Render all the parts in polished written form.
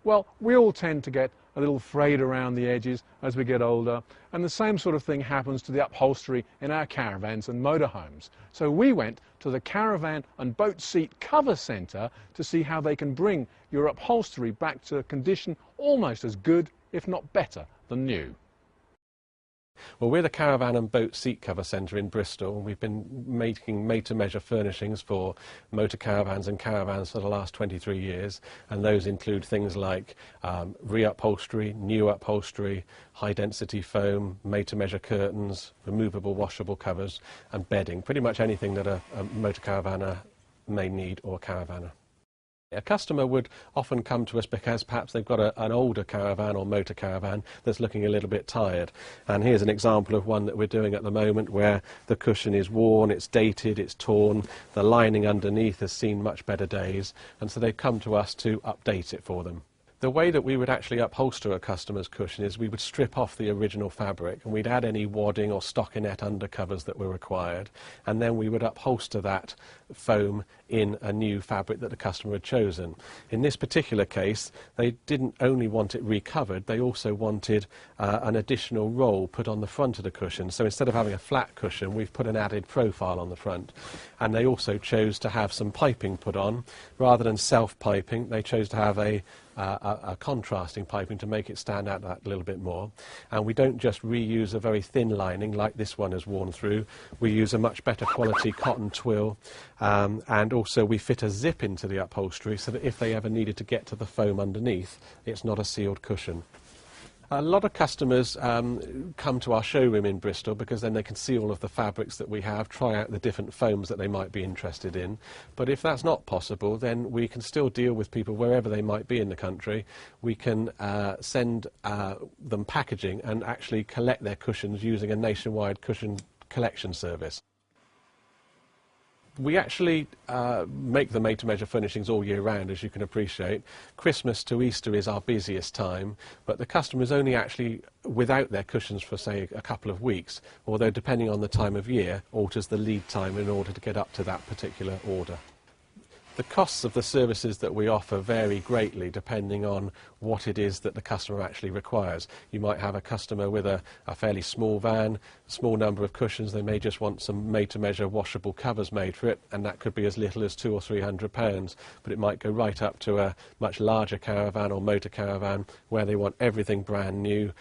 Well, we all tend to get a little frayed around the edges as we get older, and the same sort of thing happens to the upholstery in our caravans and motorhomes. So we went to the Caravan and Boat Seat Cover Centre to see how they can bring your upholstery back to a condition almost as good, if not better, than new. Well, we're the Caravan and Boat Seat Cover Centre in Bristol, and we've been making made-to-measure furnishings for motor caravans and caravans for the last 23 years, and those include things like re-upholstery, new upholstery, high-density foam, made-to-measure curtains, removable washable covers, and bedding, pretty much anything that a motor caravaner may need, or a caravaner. A customer would often come to us because perhaps they've got an older caravan or motor caravan that's looking a little bit tired. And here's an example of one that we're doing at the moment where the cushion is worn, it's dated, it's torn, the lining underneath has seen much better days, and so they've come to us to update it for them. The way that we would actually upholster a customer's cushion is we would strip off the original fabric and we'd add any wadding or stockinette undercovers that were required, and then we would upholster that foam in a new fabric that the customer had chosen. In this particular case, they didn't only want it recovered, they also wanted an additional roll put on the front of the cushion. So instead of having a flat cushion, we've put an added profile on the front. And they also chose to have some piping put on. Rather than self-piping, they chose to have a contrasting piping to make it stand out that little bit more. And we don't just reuse a very thin lining like this one has worn through, we use a much better quality cotton twill, and also we fit a zip into the upholstery so that if they ever needed to get to the foam underneath, it's not a sealed cushion. A lot of customers come to our showroom in Bristol because then they can see all of the fabrics that we have, try out the different foams that they might be interested in. But if that's not possible, then we can still deal with people wherever they might be in the country. We can send them packaging and actually collect their cushions using a nationwide cushion collection service. We actually make the made-to-measure furnishings all year round, as you can appreciate. Christmas to Easter is our busiest time, but the customer is only actually without their cushions for, say, a couple of weeks, although depending on the time of year, alters the lead time in order to get up to that particular order. The costs of the services that we offer vary greatly depending on what it is that the customer actually requires. You might have a customer with a fairly small van, small number of cushions, they may just want some made-to-measure washable covers made for it, and that could be as little as £200 or £300, but it might go right up to a much larger caravan or motor caravan where they want everything brand new,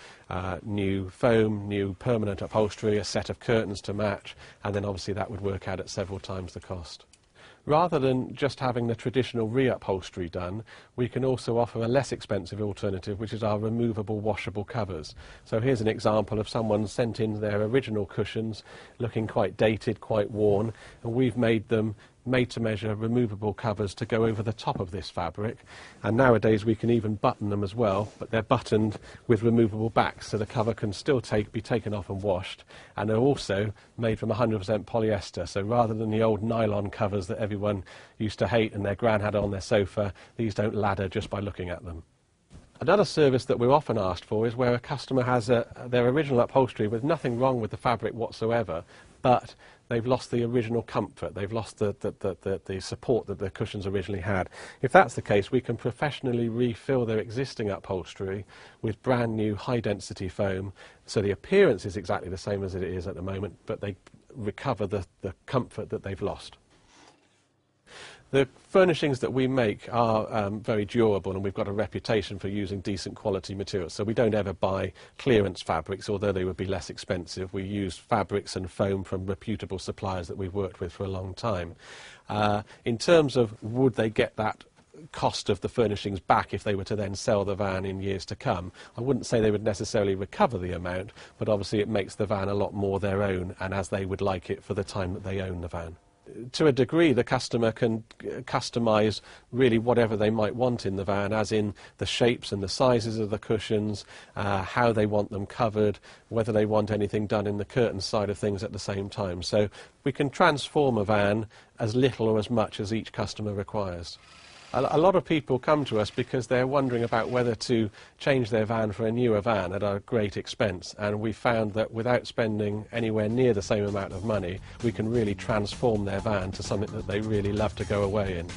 new foam, new permanent upholstery, a set of curtains to match, and then obviously that would work out at several times the cost. Rather than just having the traditional re-upholstery done, we can also offer a less expensive alternative, which is our removable washable covers. So here's an example of someone sent in their original cushions, looking quite dated, quite worn, and we've made them made-to-measure removable covers to go over the top of this fabric, and nowadays we can even button them as well, but they're buttoned with removable backs, so the cover can still be taken off and washed, and they're also made from 100% polyester, so rather than the old nylon covers that everyone used to hate and their gran had on their sofa, these don't ladder just by looking at them. Another service that we're often asked for is where a customer has their original upholstery with nothing wrong with the fabric whatsoever, but they've lost the original comfort, they've lost the support that the cushions originally had. If that's the case, we can professionally refill their existing upholstery with brand new high-density foam, so the appearance is exactly the same as it is at the moment, but they recover the comfort that they've lost. The furnishings that we make are very durable, and we've got a reputation for using decent quality materials, so we don't ever buy clearance fabrics, although they would be less expensive. We use fabrics and foam from reputable suppliers that we've worked with for a long time. In terms of would they get that cost of the furnishings back if they were to then sell the van in years to come, I wouldn't say they would necessarily recover the amount, but obviously it makes the van a lot more their own and as they would like it for the time that they own the van. To a degree, the customer can customise really whatever they might want in the van, as in the shapes and the sizes of the cushions, how they want them covered, whether they want anything done in the curtain side of things at the same time. So we can transform a van as little or as much as each customer requires. A lot of people come to us because they're wondering about whether to change their van for a newer van at a great expense, and we found that without spending anywhere near the same amount of money, we can really transform their van to something that they really love to go away in.